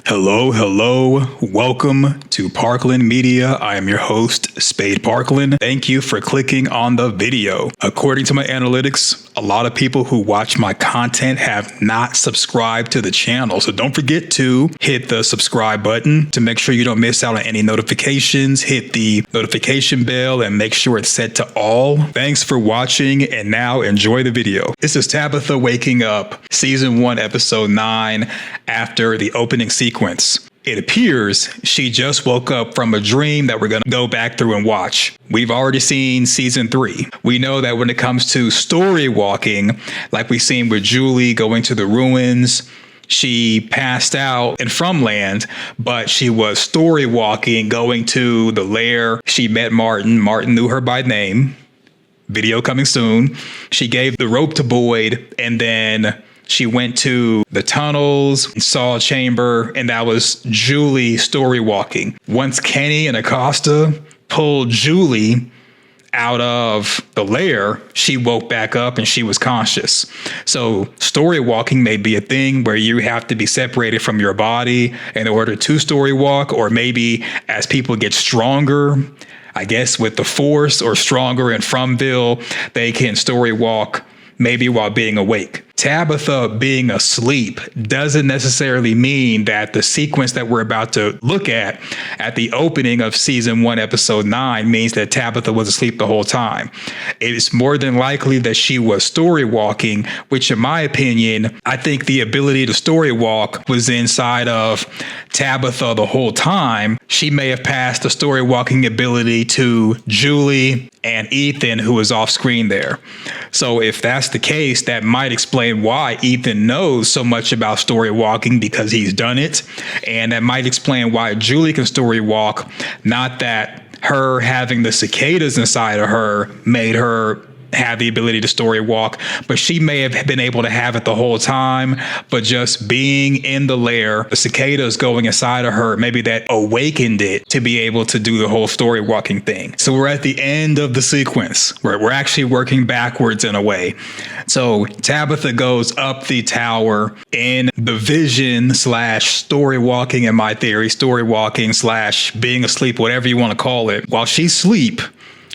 Hello, hello. Welcome to Parkland Media. I am your host, Spade Parkland. Thank you for clicking on the video. According to my analytics, a lot of people who watch my content have not subscribed to the channel. So don't forget to hit the subscribe button to make sure you don't miss out on any notifications. Hit the notification bell and make sure it's set to all. Thanks for watching, and now enjoy the video. This is Tabitha waking up, season 1, episode 9, after the opening sequence. It appears she just woke up from a dream that we're going to go back through and watch. We've already seen season 3. We know that when it comes to story walking, like we've seen with Julie going to the ruins, she passed out in Fromland, but she was story walking, going to the lair. She met Martin. Martin knew her by name. Video coming soon. She gave the rope to Boyd, and then she went to the tunnels, saw a chamber, and that was Julie story walking. Once Kenny and Acosta pulled Julie out of the lair, she woke back up and she was conscious. So story walking may be a thing where you have to be separated from your body in order to story walk, or maybe as people get stronger, I guess with the Force, or stronger in Fromville, they can story walk maybe while being awake. Tabitha being asleep doesn't necessarily mean that the sequence that we're about to look at the opening of season 1, episode 9, means that Tabitha was asleep the whole time. It is more than likely that she was story walking, which in my opinion, I think the ability to story walk was inside of Tabitha the whole time. She may have passed the story walking ability to Julie and Ethan, who was off screen there. So if that's the case, that might explain why Ethan knows so much about story walking, because he's done it. And that might explain why Julie can story walk. Not that her having the cicadas inside of her made her have the ability to story walk, but she may have been able to have it the whole time, but just being in the lair, the cicadas going inside of her, maybe that awakened it to be able to do the whole story walking thing. So we're at the end of the sequence where we're actually working backwards in a way. So Tabitha goes up the tower in the vision / story walking, in my theory, story walking / being asleep, whatever you want to call it. While she's asleep,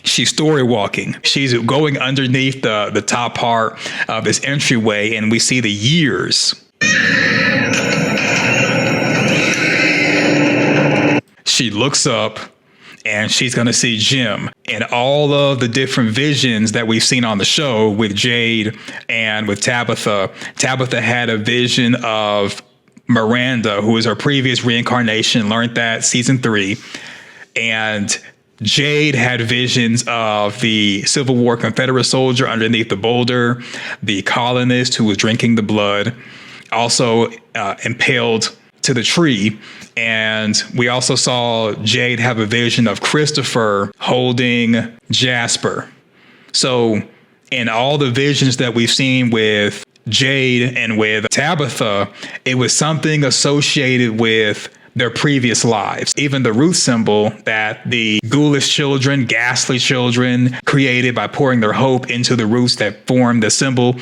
she's story walking. She's going underneath the top part of this entryway, and we see the years. She looks up and she's going to see Jim, and all of the different visions that we've seen on the show with Jade and with Tabitha. Tabitha had a vision of Miranda, who was her previous reincarnation, learned that season 3. And Jade had visions of the Civil War Confederate soldier underneath the boulder, the colonist who was drinking the blood, also impaled to the tree. And we also saw Jade have a vision of Christopher holding Jasper. So in all the visions that we've seen with Jade and with Tabitha, it was something associated with their previous lives. Even the root symbol that the ghoulish children, ghastly children created by pouring their hope into the roots that formed the symbol.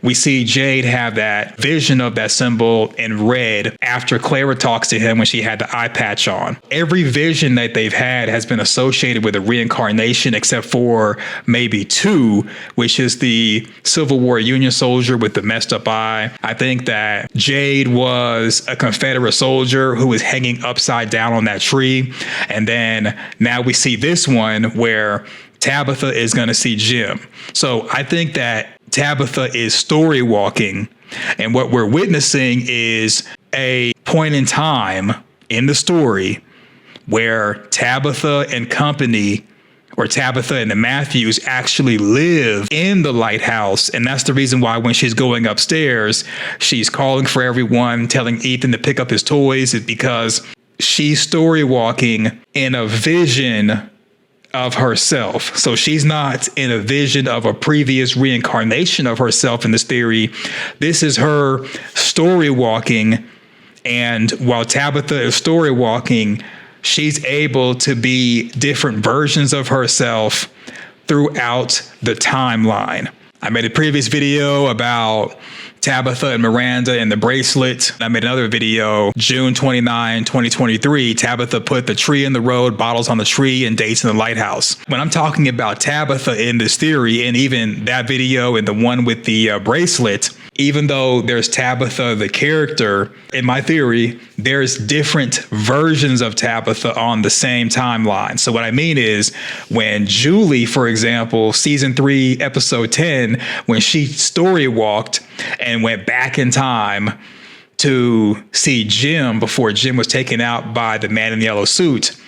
We see Jade have that vision of that symbol in red after Clara talks to him when she had the eye patch on. Every vision that they've had has been associated with a reincarnation, except for maybe 2, which is the Civil War Union soldier with the messed up eye. I think that Jade was a Confederate soldier who was hanging upside down on that tree. And then now we see this one where Tabitha is going to see Jim. So I think that Tabitha is story walking, and what we're witnessing is a point in time in the story where Tabitha and company, or Tabitha and the Matthews, actually live in the lighthouse. And that's the reason why when she's going upstairs, she's calling for everyone, telling Ethan to pick up his toys, is because she's story walking in a vision of herself. So she's not in a vision of a previous reincarnation of herself in this theory. This is her story walking. And while Tabitha is story walking, she's able to be different versions of herself throughout the timeline. I made a previous video about Tabitha and Miranda and the bracelet. I made another video, June 29, 2023. Tabitha put the tree in the road, bottles on the tree, and dates in the lighthouse. When I'm talking about Tabitha in this theory, and even that video and the one with the bracelet, even though there's Tabitha, the character, in my theory, there's different versions of Tabitha on the same timeline. So what I mean is when Julie, for example, season 3, episode 10, when she story walked and went back in time to see Jim before Jim was taken out by the man in the yellow suit,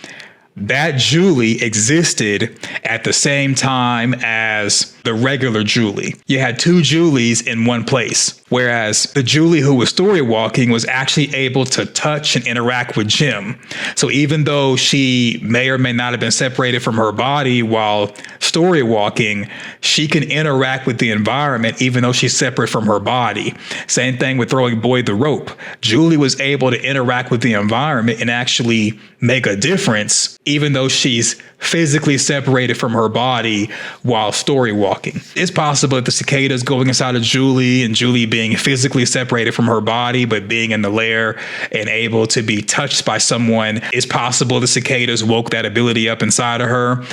that Julie existed at the same time as the regular Julie. You had two Julies in one place, whereas the Julie who was story walking was actually able to touch and interact with Jim. So even though she may or may not have been separated from her body while story walking, she can interact with the environment even though she's separate from her body. Same thing with throwing Boyd the rope. Julie was able to interact with the environment and actually make a difference even though she's physically separated from her body while story walking. It's possible that the cicadas going inside of Julie and Julie being physically separated from her body, but being in the lair and able to be touched by someone, it's possible the cicadas woke that ability up inside of her.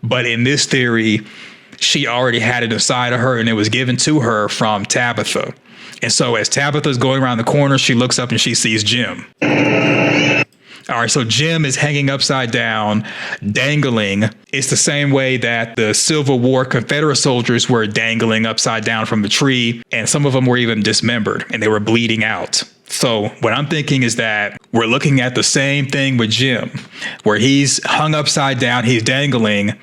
But in this theory, she already had it inside of her and it was given to her from Tabitha. And so as Tabitha's going around the corner, she looks up and she sees Jim. All right, so Jim is hanging upside down, dangling. It's the same way that the Civil War Confederate soldiers were dangling upside down from the tree, and some of them were even dismembered and they were bleeding out. So what I'm thinking is that we're looking at the same thing with Jim, where he's hung upside down, he's dangling.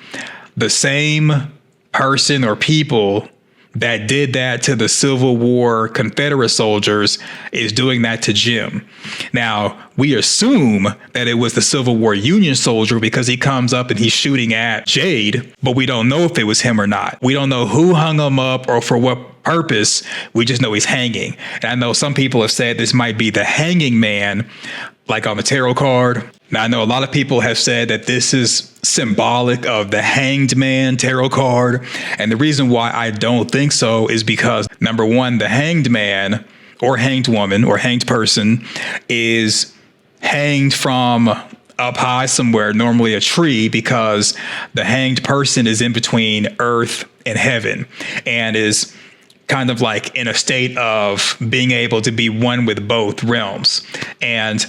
The same person or people that did that to the Civil War Confederate soldiers is doing that to Jim. Now, we assume that it was the Civil War Union soldier because he comes up and he's shooting at Jade, but we don't know if it was him or not. We don't know who hung him up or for what purpose. We just know he's hanging. And I know some people have said this might be the hanging man, like on the tarot card. Now, I know a lot of people have said that this is symbolic of the Hanged Man tarot card. And the reason why I don't think so is because, number one, the Hanged Man or hanged woman or hanged person is hanged from up high somewhere, normally a tree, because the hanged person is in between earth and heaven and is kind of like in a state of being able to be one with both realms. And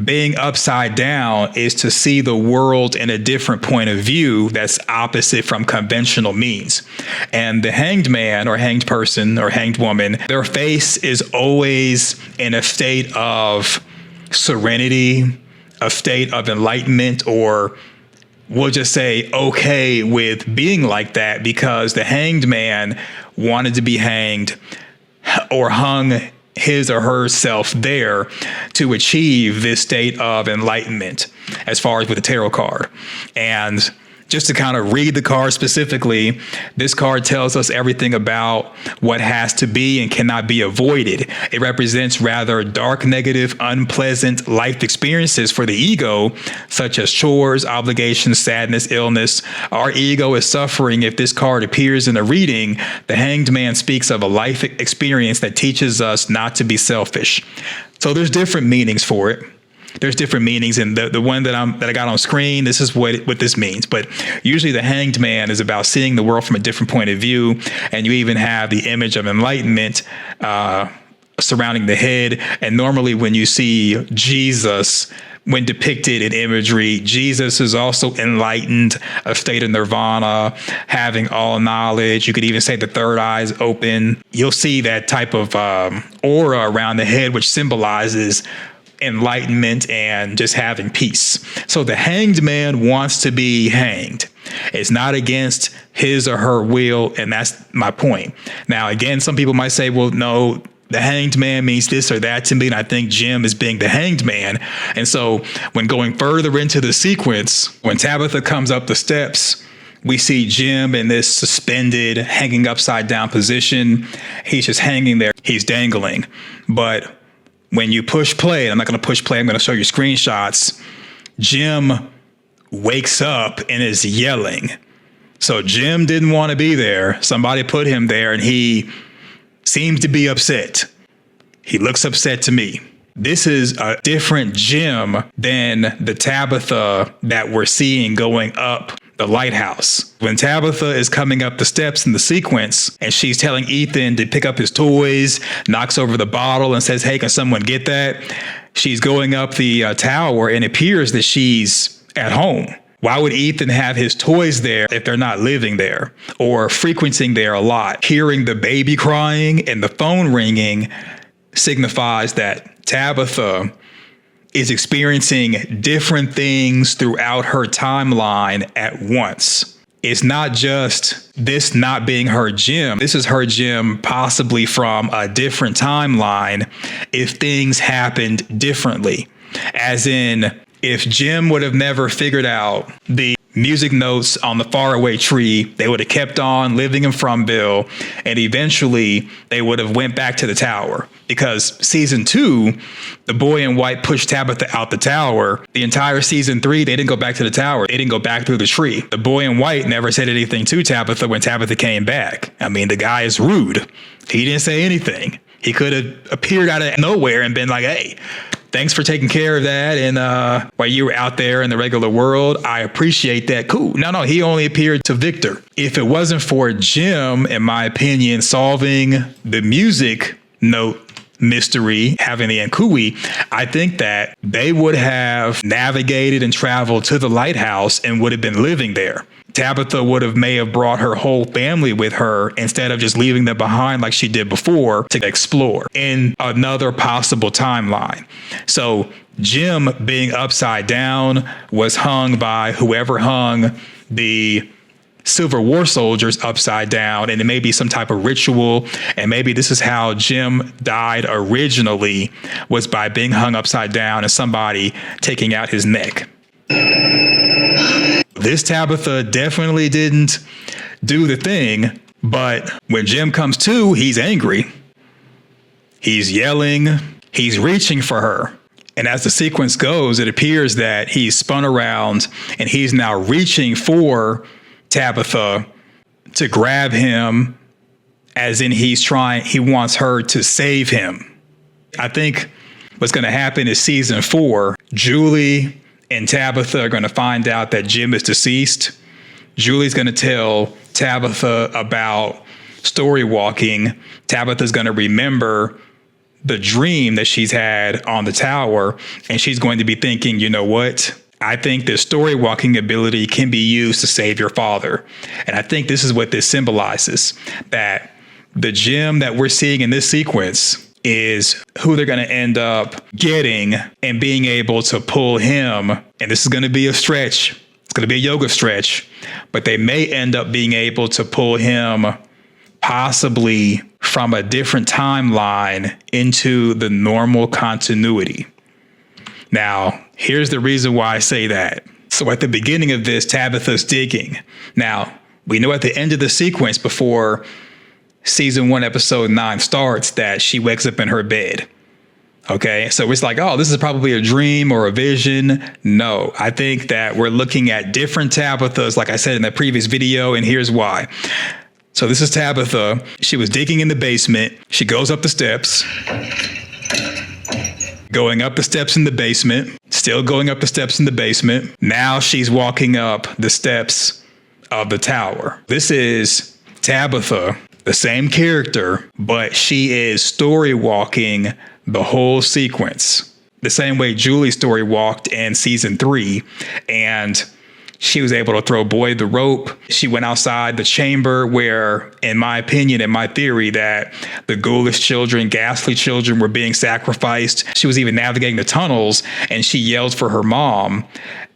being upside down is to see the world in a different point of view that's opposite from conventional means. And the hanged man or hanged person or hanged woman, their face is always in a state of serenity, a state of enlightenment, or we'll just say okay with being like that because the hanged man wanted to be hanged or hung his or herself there to achieve this state of enlightenment as far as with the tarot card. And just to kind of read the card specifically, this card tells us everything about what has to be and cannot be avoided. It represents rather dark, negative, unpleasant life experiences for the ego, such as chores, obligations, sadness, illness. Our ego is suffering if this card appears in a reading. The Hanged Man speaks of a life experience that teaches us not to be selfish. So there's different meanings for it. There's different meanings, and the one that I got on screen, this is what this means. But usually the Hanged Man is about seeing the world from a different point of view, and you even have the image of enlightenment surrounding the head. And normally when you see Jesus, when depicted in imagery, Jesus is also enlightened, a state of nirvana, having all knowledge. You could even say the third eye is open. You'll see that type of aura around the head, which symbolizes enlightenment and just having peace. So the hanged man wants to be hanged. It's not against his or her will, and that's my point. Now, again, some people might say, well, no, the hanged man means this or that to me, and I think Jim is being the hanged man. And so when going further into the sequence, when Tabitha comes up the steps, we see Jim in this suspended, hanging upside down position. He's just hanging there. He's dangling. But when you push play, I'm not going to push play, I'm going to show you screenshots, Jim wakes up and is yelling. So Jim didn't want to be there. Somebody put him there and he seems to be upset. He looks upset to me. This is a different Jim than the Tabitha that we're seeing going up the lighthouse. When Tabitha is coming up the steps in the sequence and she's telling Ethan to pick up his toys, knocks over the bottle and says, hey, can someone get that? She's going up the tower and it appears that she's at home. Why would Ethan have his toys there if they're not living there or frequenting there a lot? Hearing the baby crying and the phone ringing signifies that Tabitha is experiencing different things throughout her timeline at once. It's not just this not being her Jim. This is her Jim possibly from a different timeline if things happened differently. As in, if Jim would have never figured out the music notes on the faraway tree, they would have kept on living in Fromville, and eventually they would have went back to the tower. Because season 2, the boy in white pushed Tabitha out the tower. The entire season 3, they didn't go back to the tower. They didn't go back through the tree. The boy in white never said anything to Tabitha when Tabitha came back. I mean, the guy is rude. He didn't say anything. He could have appeared out of nowhere and been like, hey, thanks for taking care of that. And while you were out there in the regular world, I appreciate that. Cool. No, he only appeared to Victor. If it wasn't for Jim, in my opinion, solving the music note mystery, having the Ankui, I think that they would have navigated and traveled to the lighthouse and would have been living there. Tabitha may have brought her whole family with her instead of just leaving them behind like she did before to explore in another possible timeline. So Jim being upside down was hung by whoever hung the Silver War soldiers upside down, and it may be some type of ritual, and maybe this is how Jim died originally, was by being hung upside down and somebody taking out his neck. This Tabitha definitely didn't do the thing, but when Jim comes to, he's angry. He's yelling. He's reaching for her. And as the sequence goes, it appears that he's spun around and he's now reaching for Tabitha to grab him, as in he wants her to save him. I think what's going to happen is season 4, Julie and Tabitha are going to find out that Jim is deceased. Julie's going to tell Tabitha about story walking. Tabitha's going to remember the dream that she's had on the tower, and she's going to be thinking, you know what? I think this story walking ability can be used to save your father. And I think this is what this symbolizes, that the Jim that we're seeing in this sequence is who they're going to end up getting and being able to pull him. And this is going to be a stretch. It's going to be a yoga stretch, but they may end up being able to pull him possibly from a different timeline into the normal continuity. Now, here's the reason why I say that. So at the beginning of this, Tabitha's digging. Now, we know at the end of the sequence before season 1, episode 9 starts that she wakes up in her bed. Okay, so it's like, oh, this is probably a dream or a vision. No, I think that we're looking at different Tabithas, like I said in the previous video, and here's why. So this is Tabitha. She was digging in the basement. She goes up the steps. Going up the steps in the basement, still going up the steps in the basement. Now she's walking up the steps of the tower. This is Tabitha, the same character, but she is story walking the whole sequence. The same way Julie story walked in season 3, and she was able to throw Boyd the rope. She went outside the chamber where, in my opinion, in my theory, that the ghoulish children, ghastly children were being sacrificed. She was even navigating the tunnels, and she yelled for her mom.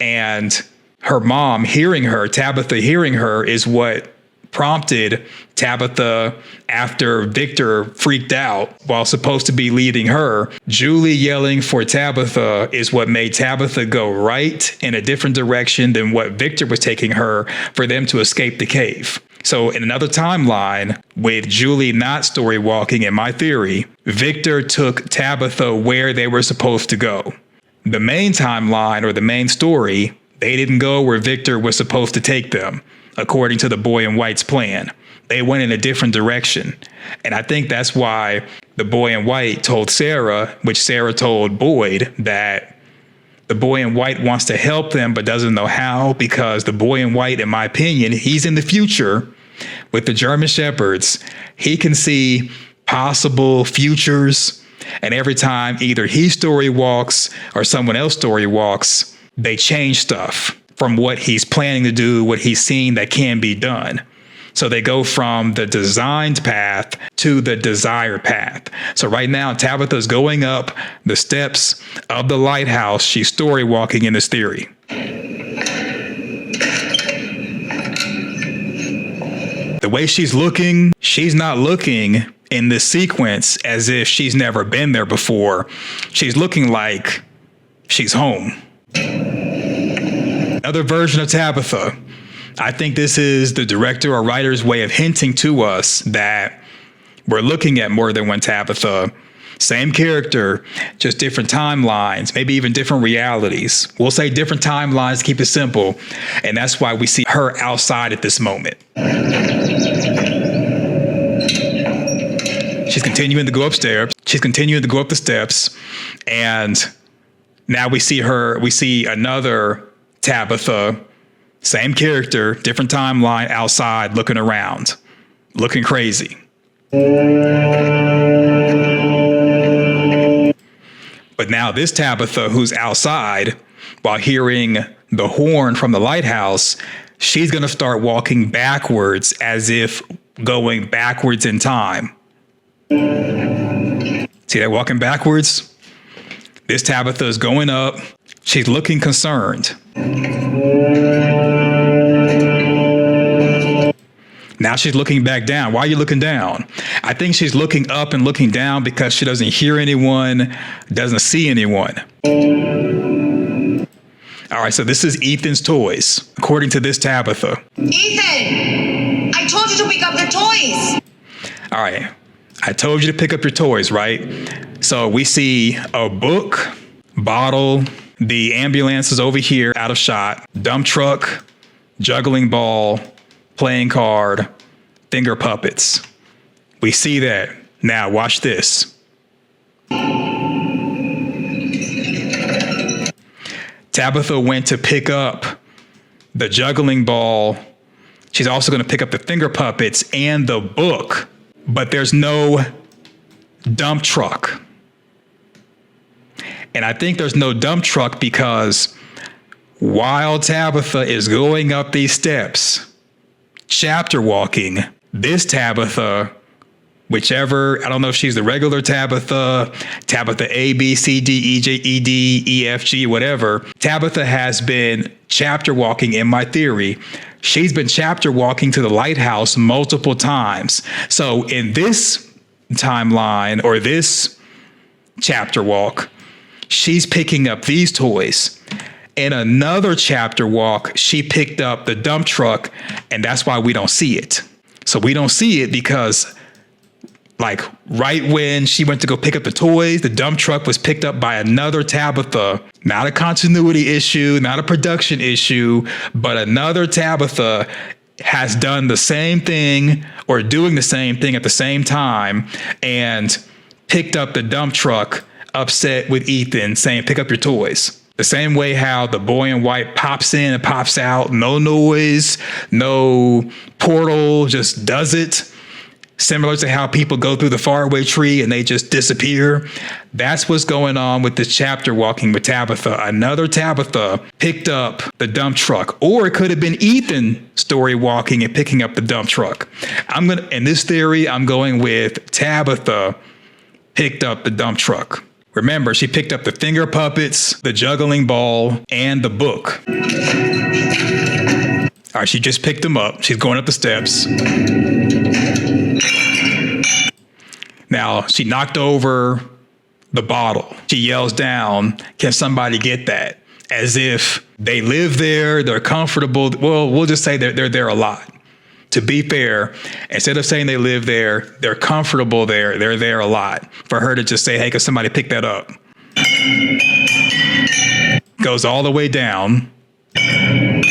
And her mom hearing her, Tabitha hearing her, is what prompted Tabitha, after Victor freaked out while supposed to be leading her. Julie yelling for Tabitha is what made Tabitha go right in a different direction than what Victor was taking her for them to escape the cave. So in another timeline, with Julie not story walking, in my theory, Victor took Tabitha where they were supposed to go. The main timeline, or the main story, they didn't go where Victor was supposed to take them. according to the boy in white's plan. They went in a different direction. And I think that's why the boy in white told Sarah, which Sarah told Boyd, that the boy in white wants to help them but doesn't know how, because the boy in white, in my opinion, he's in the future with the German Shepherds. He can see possible futures. And every time either he story walks or someone else story walks, they change stuff from what he's planning to do, what he's seeing that can be done. So they go from the designed path to the desired path. So right now, Tabitha's going up the steps of the lighthouse. She's story walking in this theory. The way she's looking, she's not looking in this sequence as if she's never been there before. She's looking like she's home. Another version of Tabitha. I think this is the director or writer's way of hinting to us that we're looking at more than one Tabitha. Same character, just different timelines, maybe even different realities. We'll say different timelines, keep it simple. And that's why we see her outside at this moment. She's continuing to go upstairs. She's continuing to go up the steps. And now we see another Tabitha, same character, different timeline, outside looking around, looking crazy. But now this Tabitha who's outside while hearing the horn from the lighthouse, she's going to start walking backwards as if going backwards in time. See that walking backwards? This Tabitha is going up. She's looking concerned. Now she's looking back down. Why are you looking down? I think she's looking up and looking down because she doesn't hear anyone, doesn't see anyone. All right, so this is Ethan's toys, according to this Tabitha. Ethan, I told you to pick up your toys. All right, I told you to pick up your toys, right? So we see a book, bottle, the ambulance is over here, out of shot, dump truck, juggling ball, playing card, finger puppets. We see that. Now watch this. Tabitha went to pick up the juggling ball. She's also going to pick up the finger puppets and the book, but there's no dump truck. And I think there's no dump truck because while Tabitha is going up these steps, chapter walking, this Tabitha, whichever, I don't know if she's the regular Tabitha, Tabitha A, B, C, D, E, J, E, D, E, F, G, whatever, Tabitha has been chapter walking in my theory. She's been chapter walking to the lighthouse multiple times. So in this timeline or this chapter walk, she's picking up these toys. In another chapter walk, she picked up the dump truck, and that's why we don't see it. So we don't see it because, like, right when she went to go pick up the toys, the dump truck was picked up by another Tabitha. Not a continuity issue, not a production issue, but another Tabitha has done the same thing or doing the same thing at the same time and picked up the dump truck, upset with Ethan, saying, pick up your toys. The same way how the boy in white pops in and pops out, no noise, no portal, just does it. Similar to how people go through the faraway tree and they just disappear. That's what's going on with this chapter walking with Tabitha. Another Tabitha picked up the dump truck, or it could have been Ethan story walking and picking up the dump truck. In this theory, I'm going with Tabitha picked up the dump truck. Remember, she picked up the finger puppets, the juggling ball, and the book. All right, she just picked them up. She's going up the steps. Now, she knocked over the bottle. She yells down, can somebody get that? As if they live there, they're comfortable. Well, we'll just say they're there a lot. To be fair, instead of saying they live there, they're comfortable there. They're there a lot. For her to just say, hey, can somebody pick that up? Goes all the way down. Can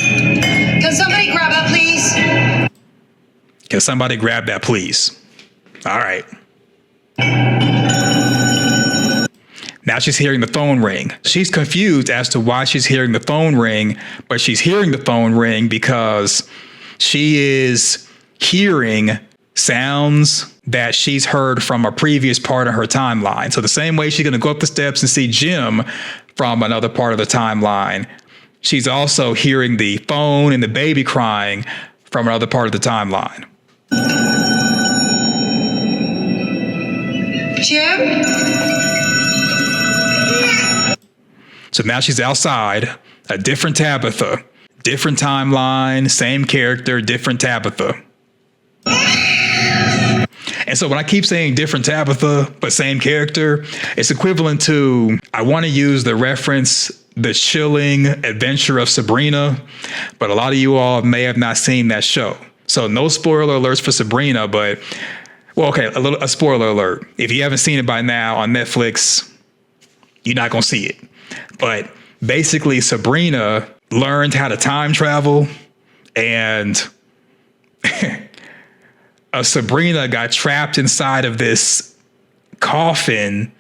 somebody grab that, please? Can somebody grab that, please? All right. Now she's hearing the phone ring. She's confused as to why she's hearing the phone ring, but she's hearing the phone ring because she is hearing sounds that she's heard from a previous part of her timeline. So the same way she's going to go up the steps and see Jim from another part of the timeline, she's also hearing the phone and the baby crying from another part of the timeline. Jim? So now she's outside, a different Tabitha, different timeline, same character, different Tabitha. And so when I keep saying different Tabitha, but same character, it's equivalent to, I want to use the reference, The Chilling Adventure of Sabrina, but a lot of you all may have not seen that show. So no spoiler alerts for Sabrina, but, well, okay, a spoiler alert. If you haven't seen it by now on Netflix, you're not going to see it. But basically, Sabrina learned how to time travel, and Sabrina got trapped inside of this coffin,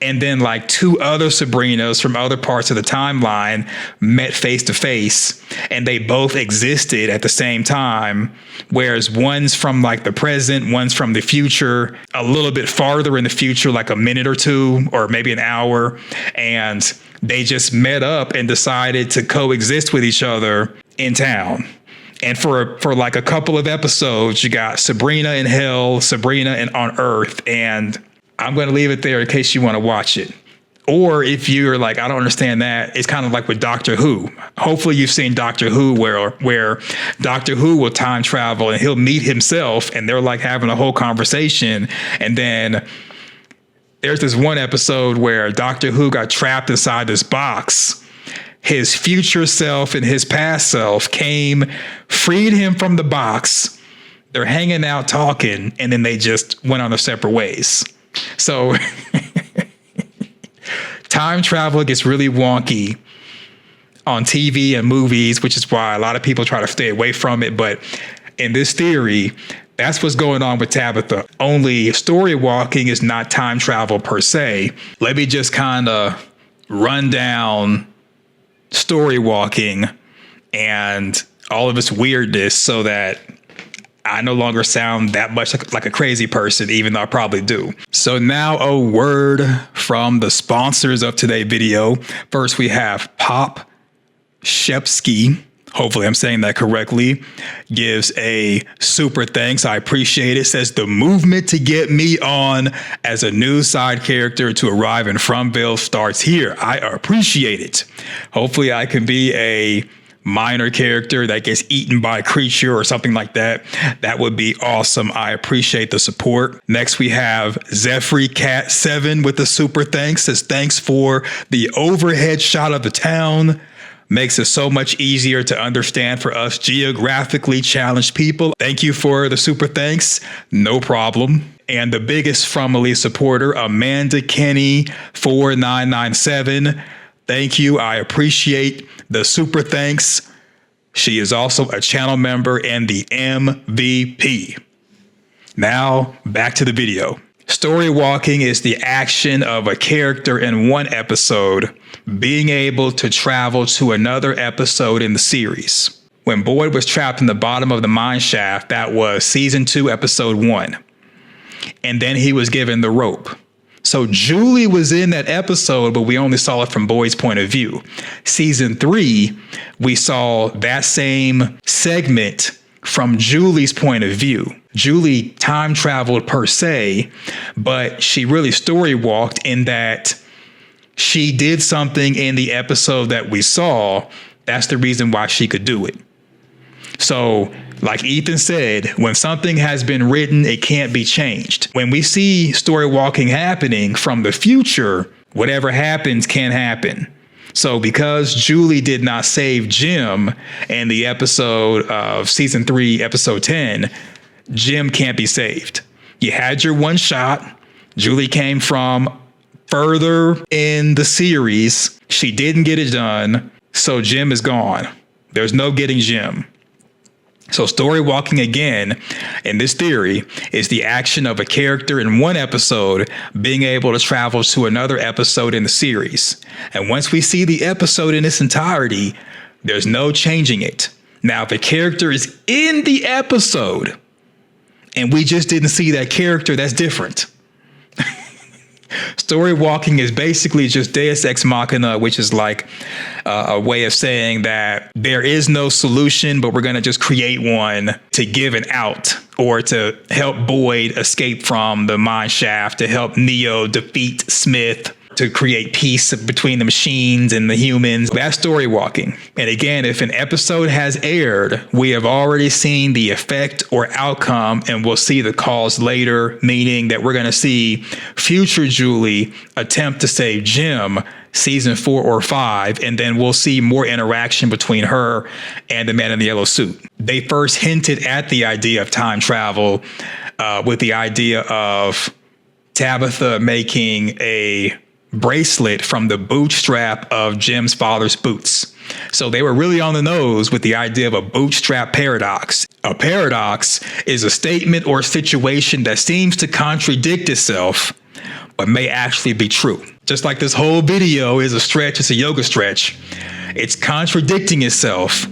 and then like two other Sabrinas from other parts of the timeline met face to face, and they both existed at the same time, whereas one's from like the present, one's from the future, a little bit farther in the future, like a minute or two, or maybe an hour, and they just met up and decided to coexist with each other in town. And for like a couple of episodes, you got Sabrina in hell, Sabrina on earth, and I'm going to leave it there in case you want to watch it. Or if you're like, I don't understand that, it's kind of like with Doctor Who. Hopefully you've seen Doctor Who where Doctor Who will time travel and he'll meet himself and they're like having a whole conversation. And then there's this one episode where Doctor Who got trapped inside this box. His future self and his past self came, freed him from the box. They're hanging out talking, and then they just went on their separate ways. So time travel gets really wonky on TV and movies, which is why a lot of people try to stay away from it. But in this theory, that's what's going on with Tabitha. Only story walking is not time travel per se. Let me just kind of run down story walking and all of its weirdness so that I no longer sound that much like a crazy person, even though I probably do. So now a word from the sponsors of today's video. First, we have Pop Shepsky. Hopefully I'm saying that correctly. Gives a super thanks. I appreciate it. Says the movement to get me on as a new side character to arrive in Fromville starts here. I appreciate it. Hopefully I can be a minor character that gets eaten by a creature or something like that. That would be awesome. I appreciate the support. Next, we have Zephyr Cat 7 with the super thanks. Says thanks for the overhead shot of the town. Makes it so much easier to understand for us geographically challenged people. Thank you for the super thanks. No problem. And the biggest Fromily supporter, Amanda Kenny 4997. Thank you. I appreciate the super thanks. She is also a channel member and the MVP. Now back to the video. Story walking is the action of a character in one episode being able to travel to another episode in the series. When Boyd was trapped in the bottom of the mine shaft, that was season 2, episode 1. And then he was given the rope. So Julie was in that episode, but we only saw it from Boyd's point of view. Season 3, we saw that same segment from Julie's point of view. Julie time traveled per se, but she really story walked in that she did something in the episode that we saw. That's the reason why she could do it. So, like Ethan said, when something has been written, it can't be changed. When we see story walking happening from the future, whatever happens can happen. So because Julie did not save Jim in the episode of season 3, episode 10, Jim can't be saved. You had your one shot. Julie came from further in the series. She didn't get it done. So Jim is gone. There's no getting Jim. So story walking, again, in this theory, is the action of a character in one episode being able to travel to another episode in the series. And once we see the episode in its entirety, there's no changing it. Now, if a character is in the episode and we just didn't see that character, that's different. Story walking is basically just Deus Ex Machina, which is like a way of saying that there is no solution, but we're going to just create one to give an out, or to help Boyd escape from the mine shaft, to help Neo defeat Smith, to create peace between the machines and the humans. That's story walking. And again, if an episode has aired, we have already seen the effect or outcome, and we'll see the cause later, meaning that we're going to see future Julie attempt to save Jim season 4 or 5, and then we'll see more interaction between her and the man in the yellow suit. They first hinted at the idea of time travel with the idea of Tabitha making a bracelet from the bootstrap of Jim's father's boots. So they were really on the nose with the idea of a bootstrap paradox. A paradox is a statement or situation that seems to contradict itself, but may actually be true. Just like this whole video is a stretch, it's a yoga stretch. It's contradicting itself,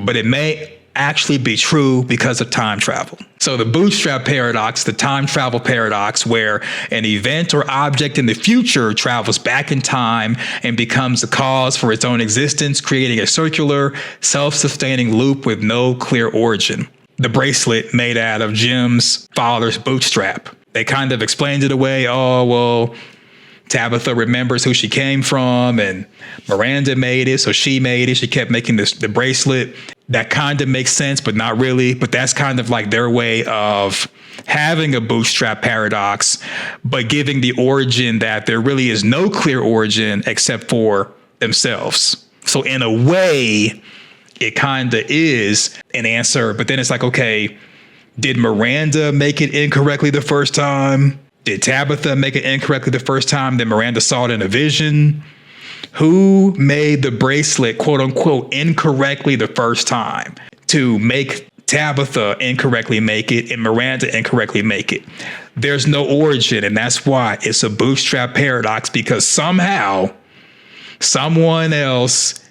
but it may actually be true because of time travel. So the bootstrap paradox, the time travel paradox, where an event or object in the future travels back in time and becomes a cause for its own existence, creating a circular, self-sustaining loop with no clear origin. The bracelet made out of Jim's father's bootstrap. They kind of explained it away. Oh, well, Tabitha remembers who she came from, and Miranda made it, so she made it. She kept making the bracelet. That kind of makes sense, but not really. But that's kind of like their way of having a bootstrap paradox, but giving the origin that there really is no clear origin except for themselves. So in a way, it kind of is an answer. But then it's like, okay, did Miranda make it incorrectly the first time? Did Tabitha make it incorrectly the first time? Then Miranda saw it in a vision? Who made the bracelet, quote unquote, incorrectly the first time to make Tabitha incorrectly make it and Miranda incorrectly make it? There's no origin, and that's why it's a bootstrap paradox, because somehow someone else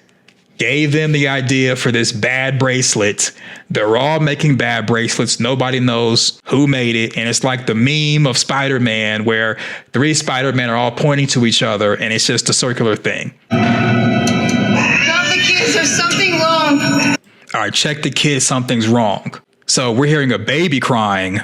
gave them the idea for this bad bracelet. They're all making bad bracelets. Nobody knows who made it. And it's like the meme of Spider-Man where 3 Spider-Men are all pointing to each other, and it's just a circular thing. Not the kids, there's something wrong. All right, check the kids, something's wrong. So we're hearing a baby crying,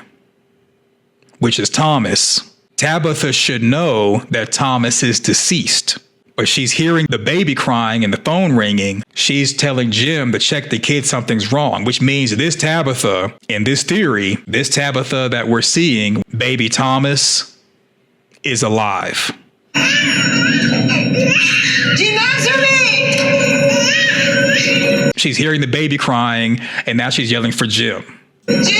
which is Thomas. Tabitha should know that Thomas is deceased. But she's hearing the baby crying and the phone ringing. She's telling Jim to check the kid, something's wrong, which means this Tabitha, in this theory, this Tabitha that we're seeing, baby Thomas, is alive. Jim, answer me! She's hearing the baby crying, and now she's yelling for Jim. Jim!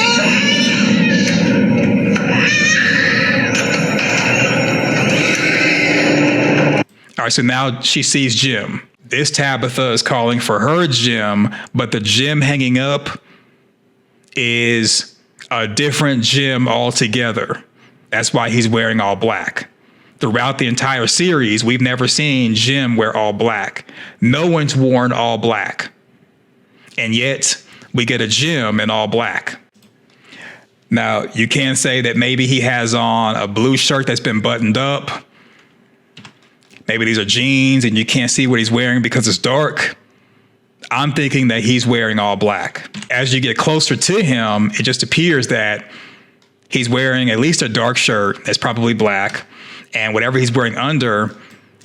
All right, so now she sees Jim. This Tabitha is calling for her Jim, but the Jim hanging up is a different Jim altogether. That's why he's wearing all black. Throughout the entire series, we've never seen Jim wear all black. No one's worn all black. And yet, we get a Jim in all black. Now, you can say that maybe he has on a blue shirt that's been buttoned up. Maybe these are jeans and you can't see what he's wearing because it's dark. I'm thinking that he's wearing all black. As you get closer to him, it just appears that he's wearing at least a dark shirt that's probably black, and whatever he's wearing under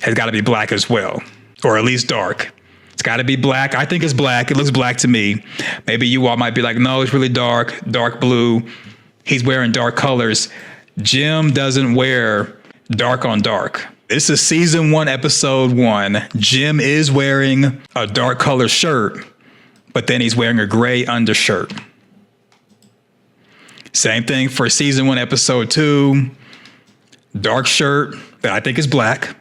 has got to be black as well, or at least dark. It's got to be black. I think it's black. It looks black to me. Maybe you all might be like, no, it's really dark blue. He's wearing dark colors. Jim doesn't wear dark on dark. This is season 1, episode 1. Jim is wearing a dark color shirt, but then he's wearing a gray undershirt. Same thing for season 1, episode 2. Dark shirt that I think is black,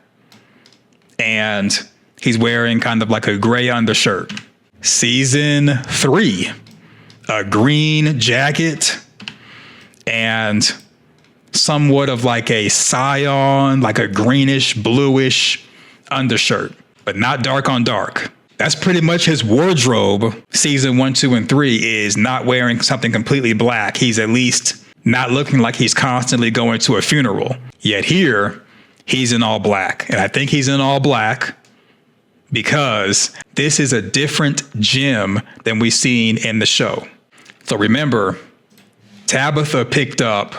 and he's wearing kind of like a gray undershirt. Season 3 a green jacket and somewhat of like a cyan, like a greenish, bluish undershirt, but not dark on dark. That's pretty much his wardrobe. Season 1, 2, and 3 is not wearing something completely black. He's at least not looking like he's constantly going to a funeral. Yet here, he's in all black. And I think he's in all black because this is a different Jim than we've seen in the show. So remember, Tabitha picked up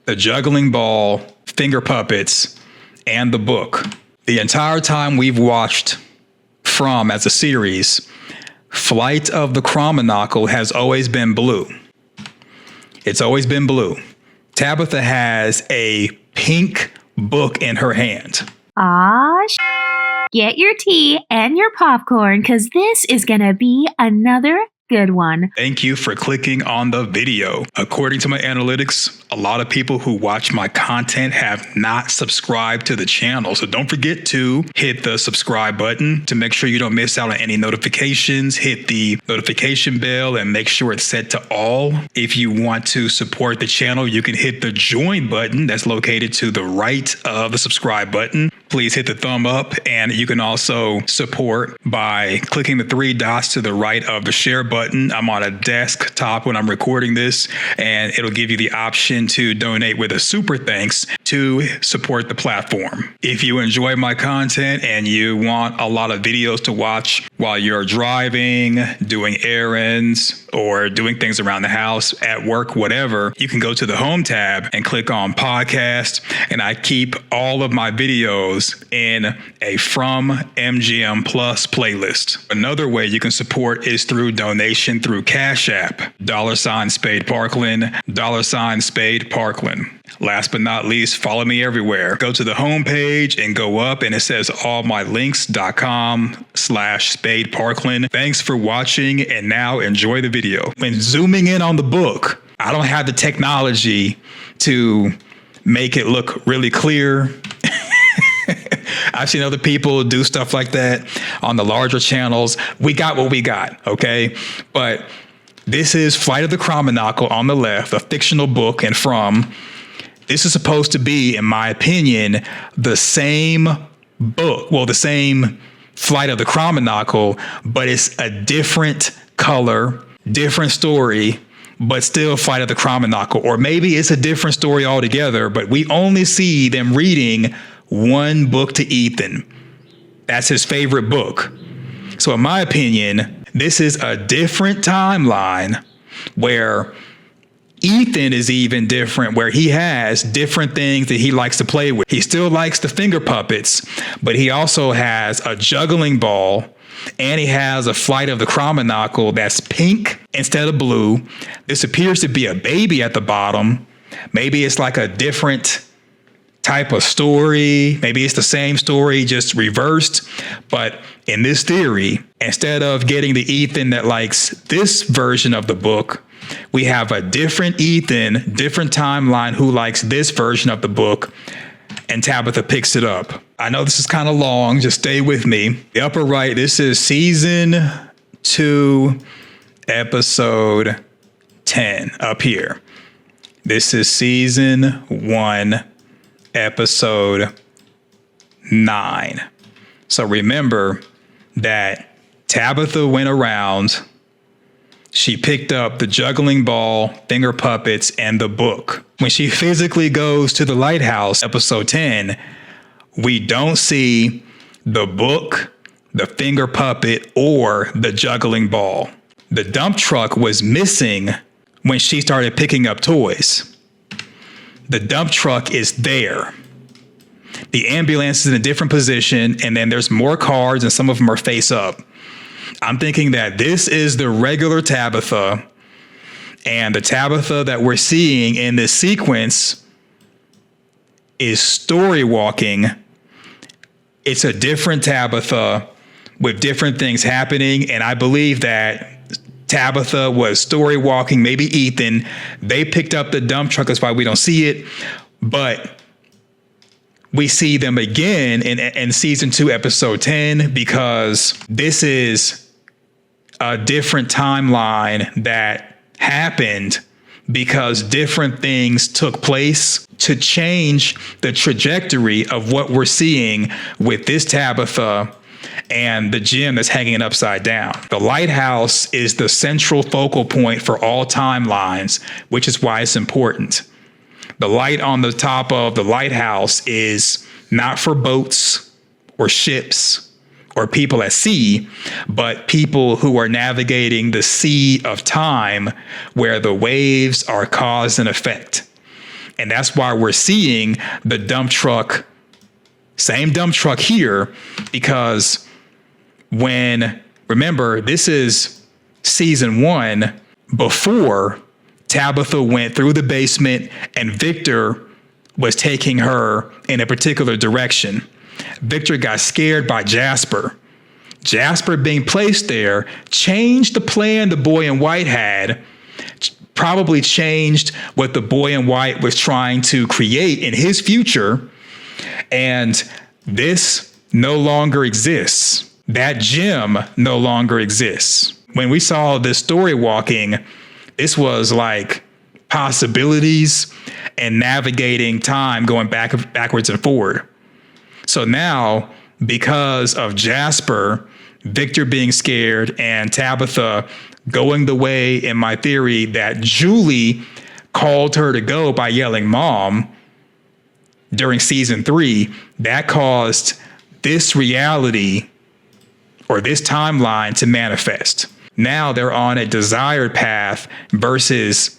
the juggling ball, finger puppets, and the book. The entire time we've watched From as a series, Flight of the Kroman has always been blue. It's always been blue. Tabitha has a pink book in her hand. Get your tea and your popcorn, because this is going to be another good one. Thank you for clicking on the video. According to my analytics, a lot of people who watch my content have not subscribed to the channel. So don't forget to hit the subscribe button to make sure you don't miss out on any notifications. Hit the notification bell and make sure it's set to all. If you want to support the channel, you can hit the join button that's located to the right of the subscribe button. Please hit the thumb up, and you can also support by clicking the 3 dots to the right of the share button. I'm on a desktop when I'm recording this, and it'll give you the option to donate with a super thanks to support the platform. If you enjoy my content and you want a lot of videos to watch while you're driving, doing errands, or doing things around the house, at work, whatever, you can go to the home tab and click on podcast, and I keep all of my videos in a From MGM Plus playlist. Another way you can support is through donation through Cash App, $Spade Parkland, $Spade Parkland. Last but not least, follow me everywhere. Go to the homepage and go up, and it says allmylinks.com/Spade Parkland. Thanks for watching, and now enjoy the video. When zooming in on the book, I don't have the technology to make it look really clear. I've seen other people do stuff like that on the larger channels. We got what we got, okay? But this is Flight of the Kroman on the left, a fictional book, and From. This is supposed to be, in my opinion, the same book, well, the same Flight of the Kroman, but it's a different color, different story, but still Flight of the Kroman. Or maybe it's a different story altogether, but we only see them reading one book to Ethan. That's his favorite book. So in my opinion, this is a different timeline where Ethan is even different, where he has different things that he likes to play with. He still likes the finger puppets, but he also has a juggling ball, and he has a Flight of the Kroman that's pink instead of blue. This appears to be a baby at the bottom. Maybe it's like a different type of story. Maybe it's the same story, just reversed. But in this theory, instead of getting the Ethan that likes this version of the book, we have a different Ethan, different timeline, who likes this version of the book, and Tabitha picks it up. I know this is kind of long, just stay with me. The upper right, this is season 2, episode 10 up here. This is season 1, episode 9. So remember that Tabitha went around. She picked up the juggling ball, finger puppets, and the book. When she physically goes to the Lighthouse, episode 10, we don't see the book, the finger puppet, or the juggling ball. The dump truck was missing when she started picking up toys. The dump truck is there. The ambulance is in a different position, and then there's more cars, and some of them are face up. I'm thinking that this is the regular Tabitha, and the Tabitha that we're seeing in this sequence is story walking. It's a different Tabitha with different things happening, and I believe that Tabitha was story walking, maybe Ethan. They picked up the dump truck, that's why we don't see it, but we see them again in season 2, episode 10, because this is a different timeline that happened because different things took place to change the trajectory of what we're seeing with this Tabitha and the gem that's hanging upside down. The lighthouse is the central focal point for all timelines, which is why it's important. The light on the top of the lighthouse is not for boats or ships or people at sea, but people who are navigating the sea of time where the waves are cause and effect. And that's why we're seeing the dump truck, same dump truck here, because remember, this is season 1 before Tabitha went through the basement and Victor was taking her in a particular direction. Victor got scared by Jasper. Jasper being placed there changed the plan the boy in white had, probably changed what the boy in white was trying to create in his future. And this no longer exists. That gem no longer exists. When we saw this story walking, this was like possibilities and navigating time going backwards and forward. So now, because of Jasper, Victor being scared, and Tabitha going the way, in my theory, that Julie called her to go by yelling "Mom" during season 3, that caused this reality or this timeline to manifest. Now they're on a desired path versus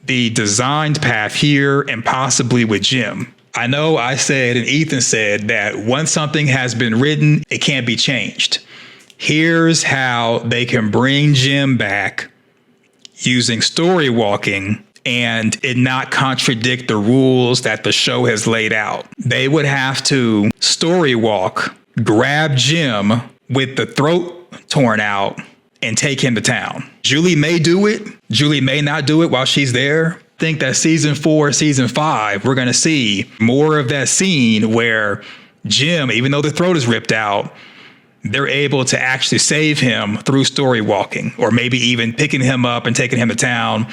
the designed path here and possibly with Jim. I know I said and Ethan said that once something has been written, it can't be changed. Here's how they can bring Jim back using story walking and it not contradict the rules that the show has laid out. They would have to story walk, grab Jim with the throat torn out, and take him to town. Julie may do it. Julie may not do it while she's there. I think that season 4, season 5, we're going to see more of that scene where Jim, even though the throat is ripped out, they're able to actually save him through story walking, or maybe even picking him up and taking him to town.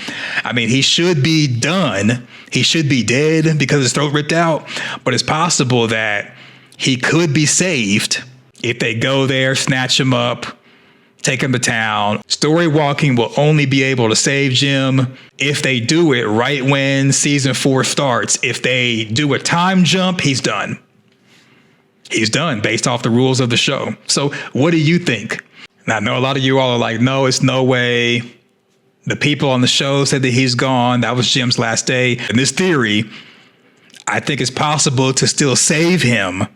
I mean, he should be done. He should be dead because his throat ripped out, but it's possible that he could be saved if they go there, snatch him up, take him to town. Story walking will only be able to save Jim if they do it right when season 4 starts. If they do a time jump, he's done. He's done based off the rules of the show. So what do you think? And I know a lot of you all are like, no, it's no way. The people on the show said that he's gone. That was Jim's last day. In this theory, I think it's possible to still save him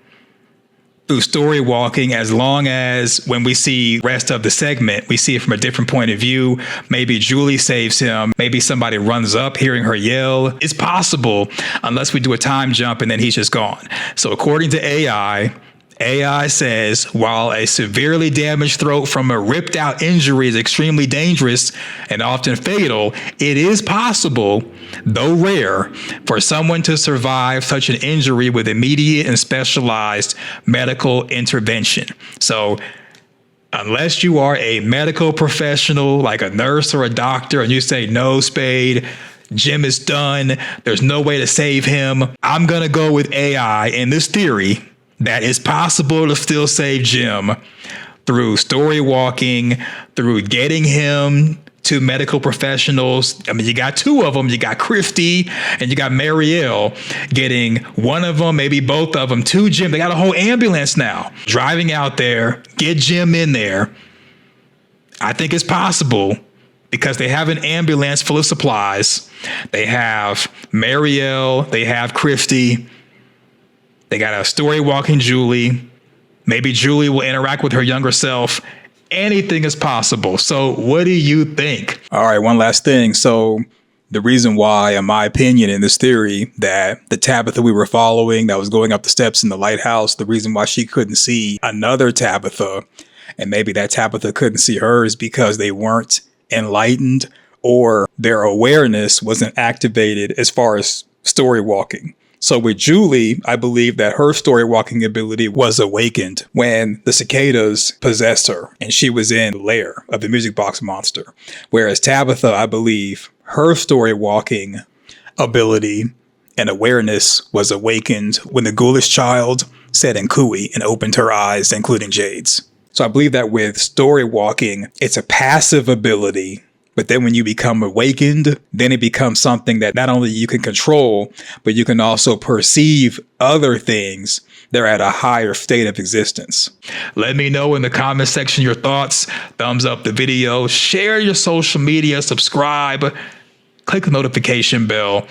through story walking, as long as when we see rest of the segment, we see it from a different point of view. Maybe Julie saves him. Maybe somebody runs up hearing her yell. It's possible, unless we do a time jump and then he's just gone. So according to AI says while a severely damaged throat from a ripped out injury is extremely dangerous and often fatal, it is possible, though rare, for someone to survive such an injury with immediate and specialized medical intervention. So unless you are a medical professional like a nurse or a doctor and you say, no, Spade, Jim is done, there's no way to save him, I'm going to go with AI in this theory that it's possible to still save Jim through story walking, through getting him to medical professionals. I mean, you got 2 of them. You got Christy and you got Marielle, getting one of them, maybe both of them, to Jim. They got a whole ambulance now driving out there, get Jim in there. I think it's possible because they have an ambulance full of supplies. They have Marielle, they have Christy. They got a story walking Julie. Maybe Julie will interact with her younger self. Anything is possible. So what do you think? All right, one last thing. So the reason why, in my opinion, in this theory, that the Tabitha we were following that was going up the steps in the lighthouse, the reason why she couldn't see another Tabitha, and maybe that Tabitha couldn't see her, is because they weren't enlightened or their awareness wasn't activated as far as story walking. So with Julie, I believe that her story walking ability was awakened when the cicadas possessed her and she was in the lair of the music box monster. Whereas Tabitha, I believe her story walking ability and awareness was awakened when the ghoulish child said Nkui and opened her eyes, including Jade's. So I believe that with story walking, it's a passive ability. But then when you become awakened, then it becomes something that not only you can control, but you can also perceive other things that are at a higher state of existence. Let me know in the comment section your thoughts. Thumbs up the video, share your social media, subscribe, click the notification bell.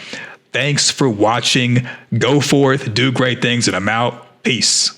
Thanks for watching. Go forth, do great things, and I'm out. Peace.